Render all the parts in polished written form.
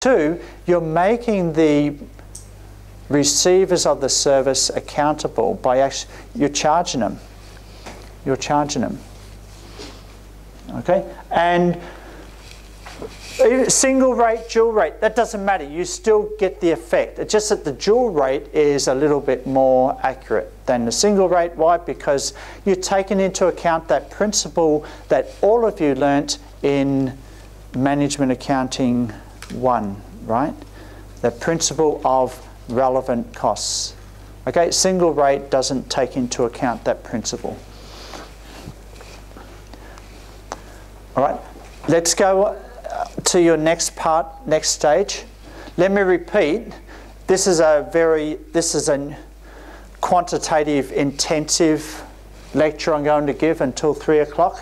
Two, you're making the receivers of the service accountable by actually, you're charging them. You're charging them. Okay? And single rate, dual rate, that doesn't matter. You still get the effect. It's just that the dual rate is a little bit more accurate than the single rate. Why? Because you're taking into account that principle that all of you learnt in Management Accounting 1, right? The principle of relevant costs. Okay, single rate doesn't take into account that principle. All right, let's go to your next part, next stage. Let me repeat, this is a quantitative intensive lecture I'm going to give until 3 o'clock.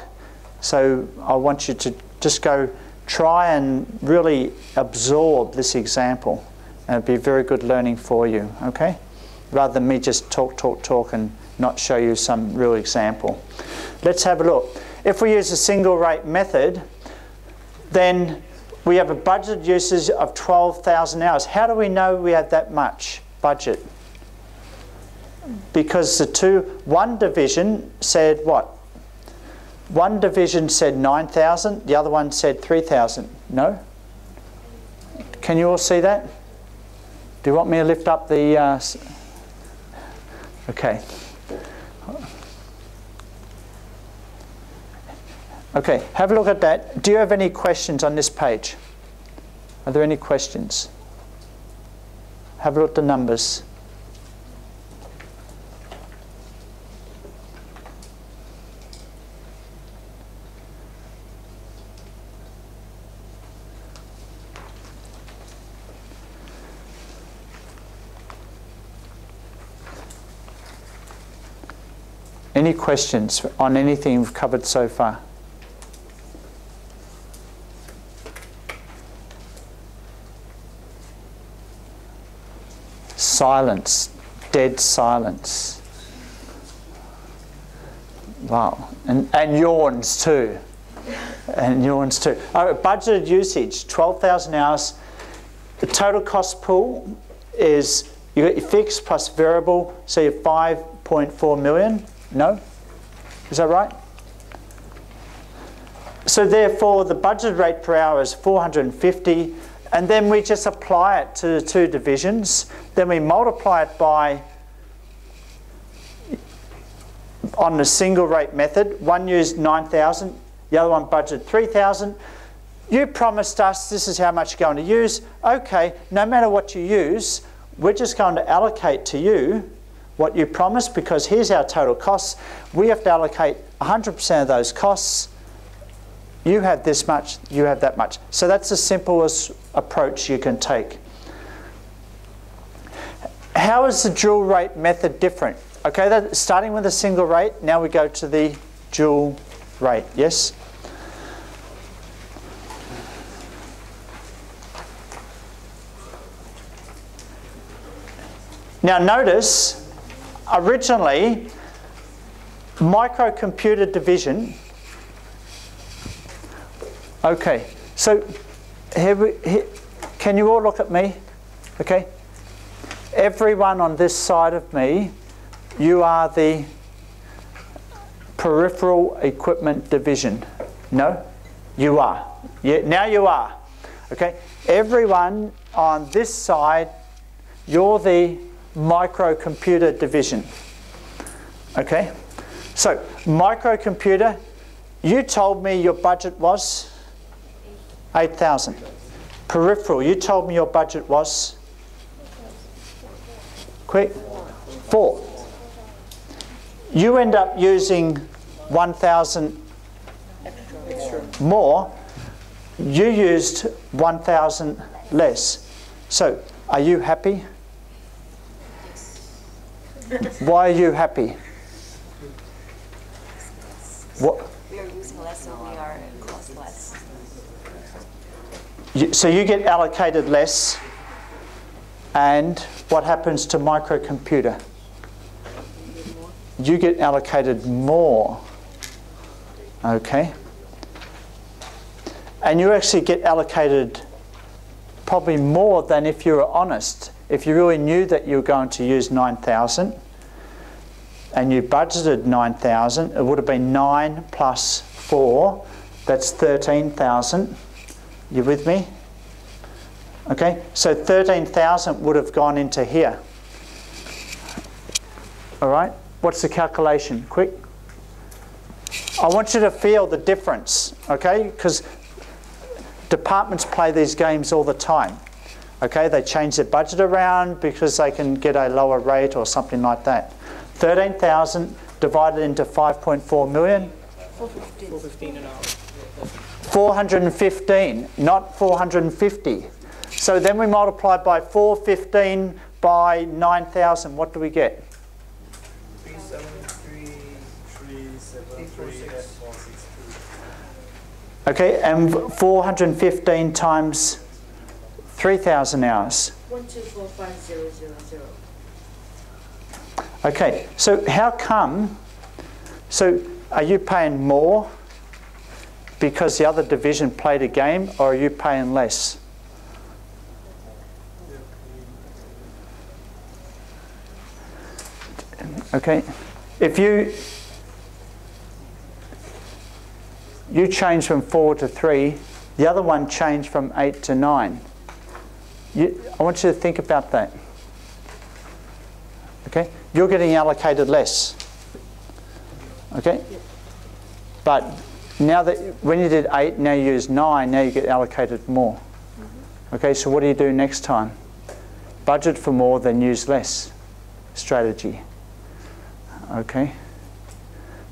So I want you to just go try and really absorb this example, and it'll be very good learning for you, okay? Rather than me just talk and not show you some real example. Let's have a look. If we use a single rate method, then we have a budget usage of 12,000 hours. How do we know we have that much budget? Because one division said what? One division said 9,000, the other one said 3,000. No? Can you all see that? Do you want me to lift up the... okay. Okay, have a look at that. Do you have any questions on this page? Are there any questions? Have a look at the numbers. Any questions on anything we've covered so far? Silence, dead silence. Wow, and yawns too. And yawns too. All right, budgeted usage, 12,000 hours. The total cost pool is, you got your fixed plus variable, so you're 5.4 million. No? Is that right? So therefore the budget rate per hour is 450, and then we just apply it to the two divisions. Then we multiply it by, on the single rate method, one used 9,000, the other one budgeted 3,000. You promised us this is how much you're going to use. Okay, no matter what you use, we're just going to allocate to you what you promised, because here's our total costs. We have to allocate 100% of those costs. You have this much, you have that much. So that's the simplest approach you can take. How is the dual rate method different? Okay, starting with a single rate, now we go to the dual rate. Yes? Now notice, originally, microcomputer division. Okay, so here, can you all look at me? Okay, everyone on this side of me, you are the peripheral equipment division. No, you are. Yeah, now you are. Okay, everyone on this side, you're the microcomputer division. Okay, so microcomputer, you told me your budget was 8,000. Peripheral, you told me your budget was, quick, 4. You end up using 1,000 more. You used 1,000 less. So, are you happy? Why are you happy? What? We are using less, so we are cost less. So you get allocated less, and what happens to microcomputer? You get allocated more. Okay. And you actually get allocated probably more than if you were honest. If you really knew that you were going to use 9,000 and you budgeted 9,000, it would have been 9 plus 4, that's 13,000. You with me? Okay, so 13,000 would have gone into here. All right, what's the calculation? Quick. I want you to feel the difference, okay? Because departments play these games all the time. Okay, they change their budget around because they can get a lower rate or something like that. 13,000 divided into 5.4 million. 415 an hour. 415, not 450. So then we multiply by 415 by 9,000. What do we get? 373,743,463. Okay, and 415 times 3,000 hours. 1245000. Okay, so how come? So are you paying more because the other division played a game, or are you paying less? Okay, if you change from 4 to 3, the other one changed from 8 to 9. I want you to think about that. Okay, you're getting allocated less. Okay, but now that when you did 8, now you use 9, now you get allocated more. Okay, so what do you do next time? Budget for more, then use less strategy. Okay,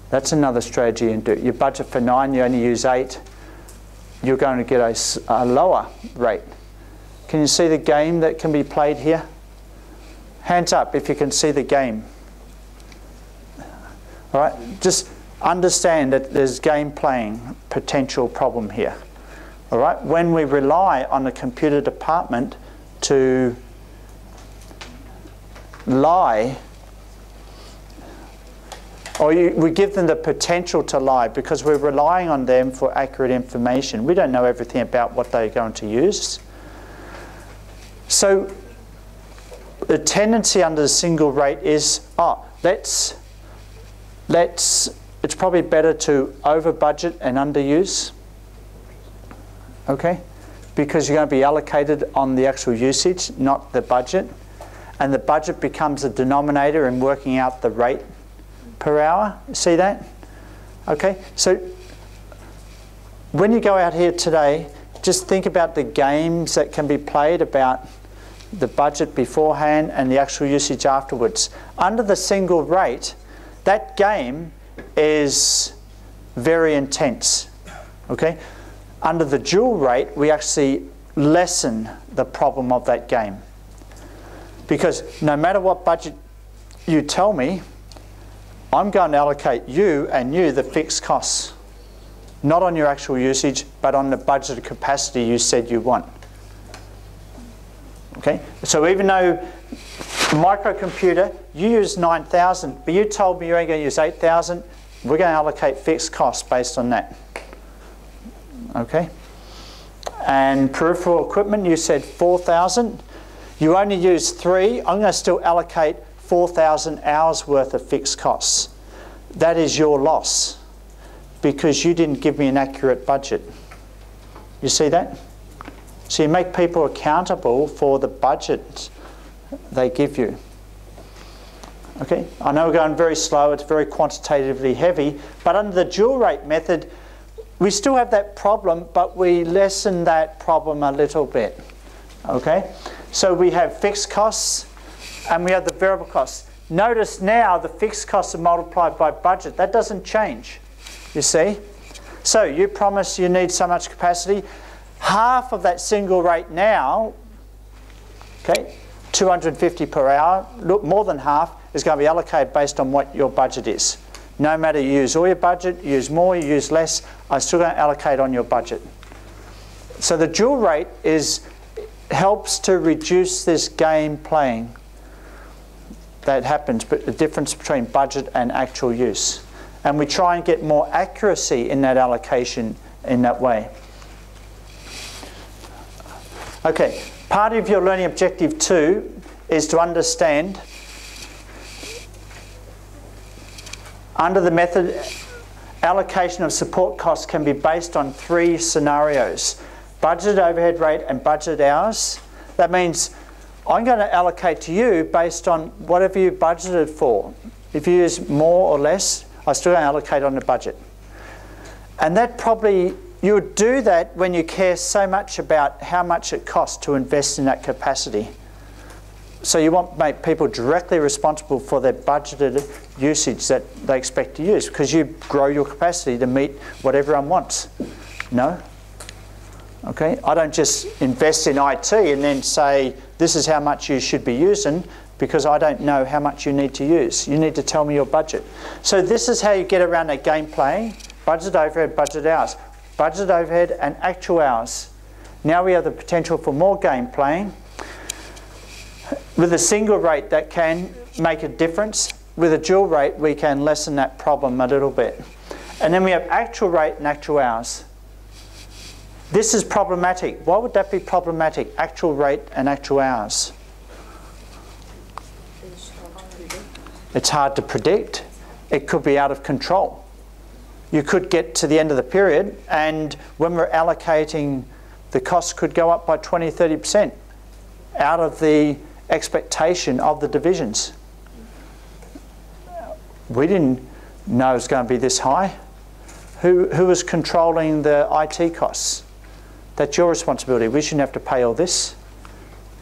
that's another strategy. And you budget for 9, you only use 8, you're going to get a lower rate. Can you see the game that can be played here? Hands up if you can see the game. All right, just understand that there's game playing potential problem here. All right, when we rely on the computer department to lie, or we give them the potential to lie because we're relying on them for accurate information. We don't know everything about what they're going to use. So the tendency under the single rate is, it's probably better to over budget and underuse. Okay, because you're going to be allocated on the actual usage, not the budget, and the budget becomes a denominator in working out the rate per hour. See that? Okay, so when you go out here today, just think about the games that can be played about the budget beforehand and the actual usage afterwards. Under the single rate, that game is very intense. Okay? Under the dual rate, we actually lessen the problem of that game. Because no matter what budget you tell me, I'm going to allocate you and you the fixed costs. Not on your actual usage, but on the budgeted capacity you said you want. Okay? So even though microcomputer, you use 9,000, but you told me you're only going to use 8,000, we're going to allocate fixed costs based on that. Okay? And peripheral equipment, you said 4,000. You only use 3. I'm going to still allocate 4,000 hours worth of fixed costs. That is your loss because you didn't give me an accurate budget. You see that? So you make people accountable for the budget they give you. Okay, I know we're going very slow, it's very quantitatively heavy, but under the dual rate method, we still have that problem, but we lessen that problem a little bit. Okay, so we have fixed costs and we have the variable costs. Notice now the fixed costs are multiplied by budget. That doesn't change, you see. So you promise you need so much capacity. Half of that single rate now, okay, 250 per hour, look, more than half is going to be allocated based on what your budget is. No matter you use all your budget, you use more, you use less, I'm still going to allocate on your budget. So the dual rate helps to reduce this game playing that happens, but the difference between budget and actual use. And we try and get more accuracy in that allocation in that way. Okay, part of your learning objective 2 is to understand under the method, allocation of support costs can be based on 3 scenarios: budgeted overhead rate and budgeted hours. That means I'm going to allocate to you based on whatever you budgeted for. If you use more or less, I still going to allocate on the budget. And that probably, you would do that when you care so much about how much it costs to invest in that capacity. So you want to make people directly responsible for their budgeted usage that they expect to use, because you grow your capacity to meet what everyone wants. No? Okay? I don't just invest in IT and then say, this is how much you should be using, because I don't know how much you need to use. You need to tell me your budget. So this is how you get around that gameplay: budget overhead, budget hours. Budget overhead and actual hours. Now we have the potential for more game playing. With a single rate that can make a difference. With a dual rate we can lessen that problem a little bit. And then we have actual rate and actual hours. This is problematic. Why would that be problematic? Actual rate and actual hours. It's hard to predict. It could be out of control. You could get to the end of the period and when we're allocating, the costs could go up by 20-30% out of the expectation of the divisions. We didn't know it was going to be this high. Who was controlling the IT costs? That's your responsibility. We shouldn't have to pay all this.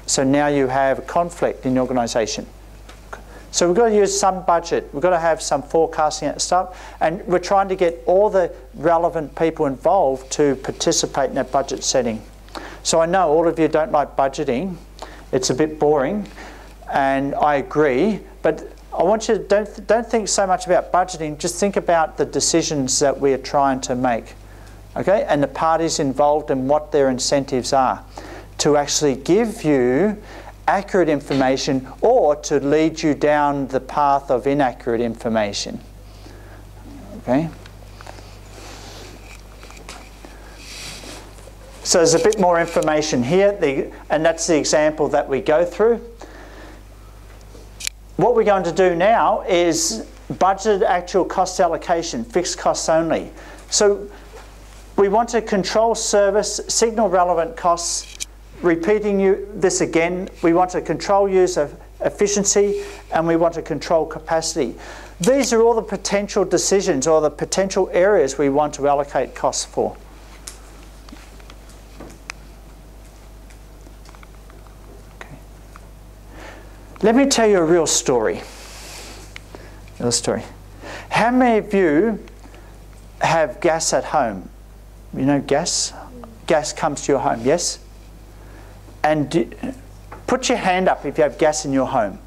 So now you have a conflict in the organisation. So we've got to use some budget. We've got to have some forecasting and stuff. And we're trying to get all the relevant people involved to participate in that budget setting. So I know all of you don't like budgeting. It's a bit boring, and I agree. But I want you to don't think so much about budgeting. Just think about the decisions that we are trying to make, okay? And the parties involved and what their incentives are to actually give you accurate information or to lead you down the path of inaccurate information, okay? So there's a bit more information here, and that's the example that we go through. What we're going to do now is budgeted actual cost allocation, fixed costs only. So we want to control service, signal relevant costs. Repeating this again, we want to control user efficiency and we want to control capacity. These are all the potential decisions or the potential areas we want to allocate costs for. Okay. Let me tell you a real story. How many of you have gas at home? You know gas? Gas comes to your home, yes? And put your hand up if you have gas in your home.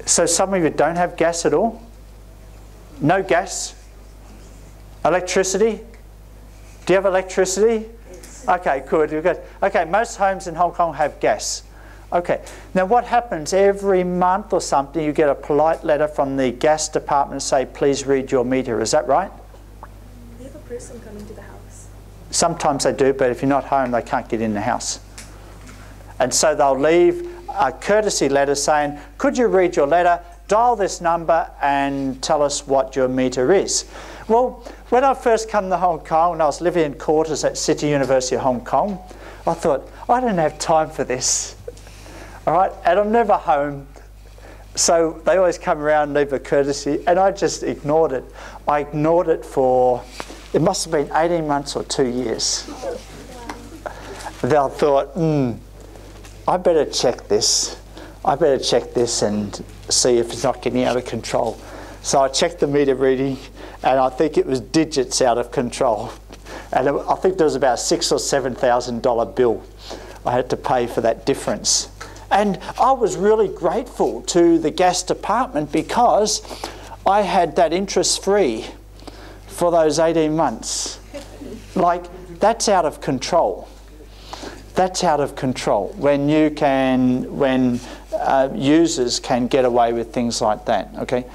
So some of you don't have gas at all? No gas? Electricity? Do you have electricity? Yes. Okay, good. Okay, most homes in Hong Kong have gas. Okay, now what happens every month or something, you get a polite letter from the gas department to say, please read your meter. Is that right? We have a person coming to the house. Sometimes they do, but if you're not home, they can't get in the house. And so they'll leave a courtesy letter saying, could you read your letter, dial this number and tell us what your meter is. Well, when I first come to Hong Kong, and I was living in quarters at City University of Hong Kong, I thought, I don't have time for this. All right, and I'm never home. So they always come around and leave a courtesy, and I just ignored it. I ignored it for, it must have been 18 months or 2 years. Then I thought, I better check this. I better check this and see if it's not getting out of control. So I checked the meter reading, and I think it was digits out of control. And I think there was about $6,000 or $7,000 bill I had to pay for that difference. And I was really grateful to the gas department because I had that interest-free for those 18 months. Like, that's out of control. That's out of control when you can, when users can get away with things like that, okay?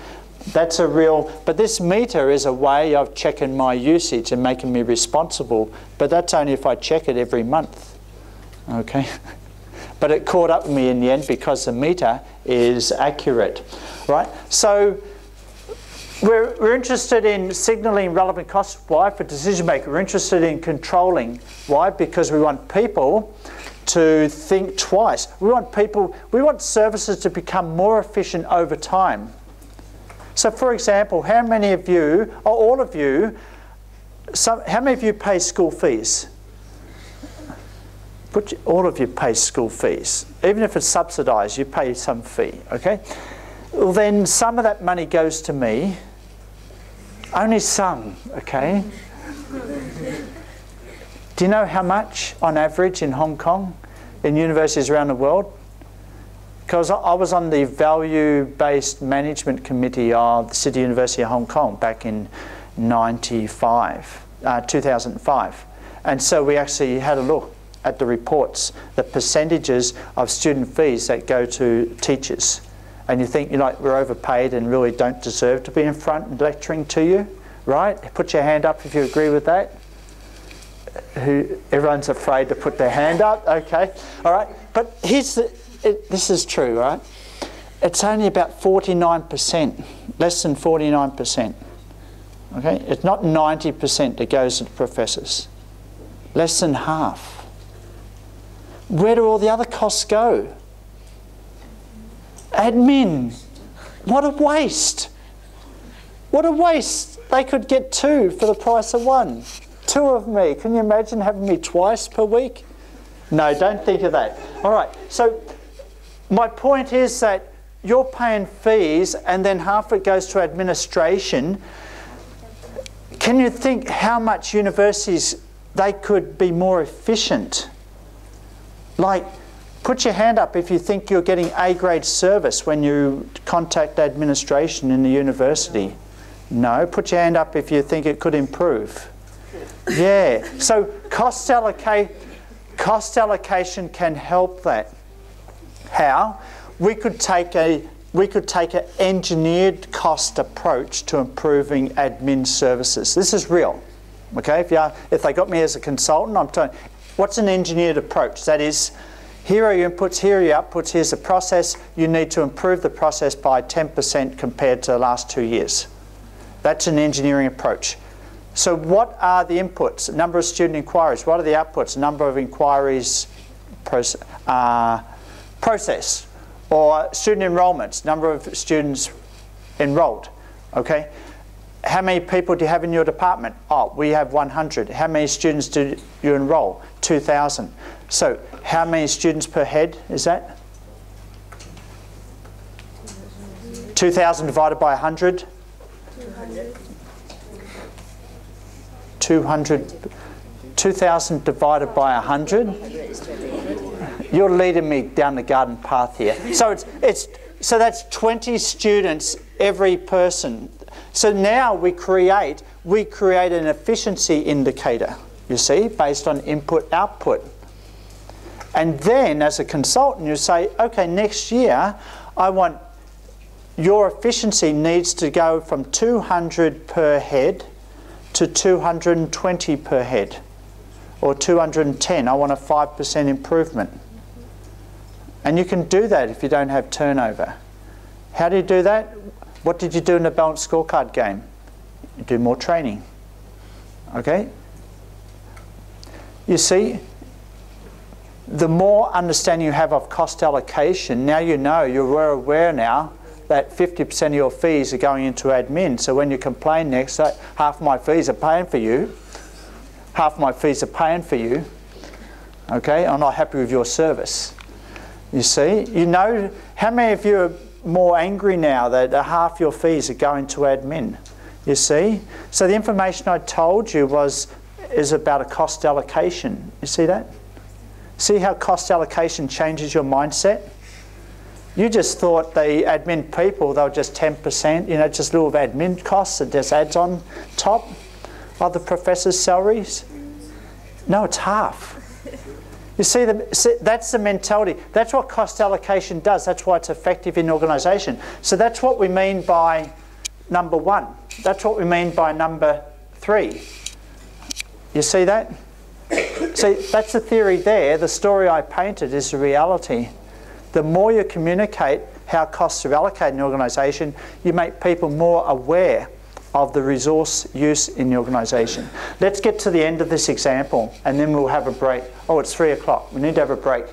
That's a real, but this meter is a way of checking my usage and making me responsible, but that's only if I check it every month, okay? But it caught up with me in the end because the meter is accurate, right? So we're interested in signalling relevant costs. Why? For decision making. We're interested in controlling. Why? Because we want people to think twice. We want services to become more efficient over time. So for example, how many of you, or all of you, how many of you pay school fees? All of you pay school fees. Even if it's subsidised, you pay some fee, okay? Well then some of that money goes to me. Only some, okay? Do you know how much on average in Hong Kong, in universities around the world? Because I was on the value-based management committee of the City University of Hong Kong back in 2005. And so we actually had a look at the reports, the percentages of student fees that go to teachers. And you think, we're overpaid and really don't deserve to be in front and lecturing to you, right? Put your hand up if you agree with that. Everyone's afraid to put their hand up, okay. All right, but this is true, right? It's only about 49%, less than 49%. Okay, it's not 90% that goes to the professors. Less than half. Where do all the other costs go? Admin. What a waste. What a waste. They could get 2 for the price of 1. 2 of me. Can you imagine having me twice per week? No, don't think of that. All right, so my point is that you're paying fees and then half it goes to administration. Can you think how much universities, they could be more efficient? Like, put your hand up if you think you're getting A-grade service when you contact administration in the university. No, put your hand up if you think it could improve. Yeah, so cost allocation can help that. How? We could take an engineered cost approach to improving admin services. This is real. Okay, if they got me as a consultant, I'm telling you, what's an engineered approach? That is, here are your inputs, here are your outputs, here's the process. You need to improve the process by 10% compared to the last 2 years. That's an engineering approach. So what are the inputs? Number of student inquiries. What are the outputs? Number of inquiries process. Or student enrolments, number of students enrolled. Okay? How many people do you have in your department? Oh, we have 100. How many students do you enroll? 2,000. So how many students per head is that? 2,000 divided by 100? 2,000 divided by 100? You're leading me down the garden path here. So so that's 20 students every person. So now we create an efficiency indicator, you see, based on input output. And then as a consultant you say, okay, next year I want your efficiency needs to go from 200 per head to 220 per head, or 210. I want a 5% improvement. And you can do that if you don't have turnover. How do you do that? What did you do in the balanced scorecard game? You do more training. Okay? You see, the more understanding you have of cost allocation, now you know, you're aware now that 50% of your fees are going into admin. So when you complain next, half my fees are paying for you. Half my fees are paying for you. Okay? I'm not happy with your service. You see? You know, how many of you are more angry now that half your fees are going to admin? You see? So the information I told you is about a cost allocation. You see that? See how cost allocation changes your mindset? You just thought the admin people, they were just 10%, you know, just little admin costs that just adds on top of the professors' salaries. No, it's half. You see, that's the mentality. That's what cost allocation does. That's why it's effective in organisation. So that's what we mean by number 1. That's what we mean by number 3. You see that? See, that's the theory there. The story I painted is the reality. The more you communicate how costs are allocated in the organisation, you make people more aware of the resource use in the organisation. Let's get to the end of this example and then we'll have a break. Oh, it's 3 o'clock. We need to have a break.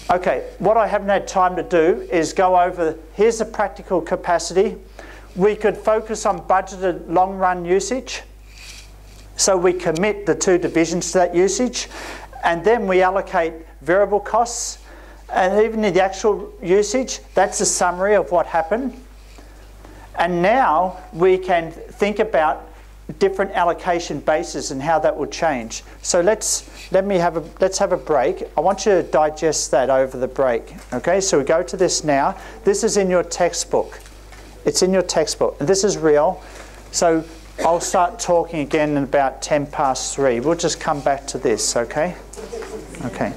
Okay, what I haven't had time to do is go over, here's the practical capacity. We could focus on budgeted long-run usage. So we commit the 2 divisions to that usage, and then we allocate variable costs, and even in the actual usage, that's a summary of what happened. And now we can think about different allocation bases and how that will change. So let's have a break. I want you to digest that over the break. Okay, so we go to this now. This is in your textbook. It's in your textbook. And this is real. So I'll start talking again in about 10 past 3. We'll just come back to this, okay? Okay.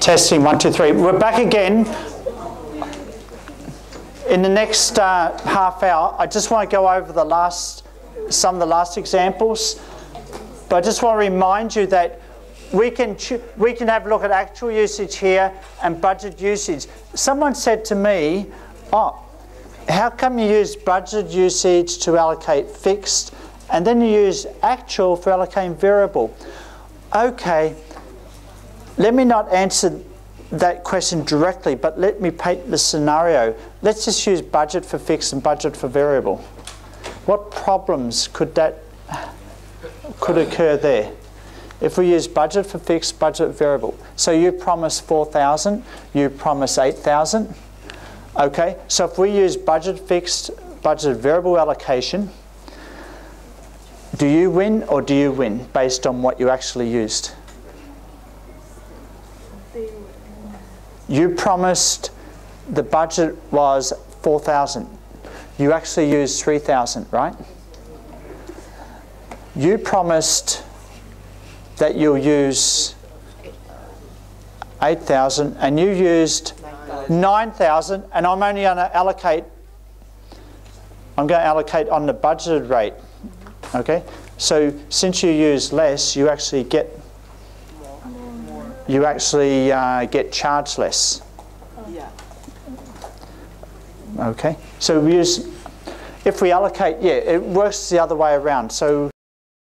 Testing, 1, 2, 3. We're back again. In the next half hour, I just want to go over some of the last examples. But I just want to remind you that we can have a look at actual usage here and budget usage. Someone said to me, oh, how come you use budget usage to allocate fixed and then you use actual for allocating variable? Okay, let me not answer that question directly, but let me paint the scenario. Let's just use budget for fixed and budget for variable. What problems could occur there? If we use budget for fixed, budget variable. So you promise 4,000, you promise 8,000. Okay, so if we use budget fixed, budget variable allocation, do you win or do you win based on what you actually used? You promised the budget was 4,000. You actually used 3,000, right? You promised that you'll use 8,000 and you used 9,000, and I'm only going to allocate, on the budgeted rate. Okay? So since you use less, you actually get get charged less. Yeah. Okay? So if we allocate, yeah, it works the other way around. So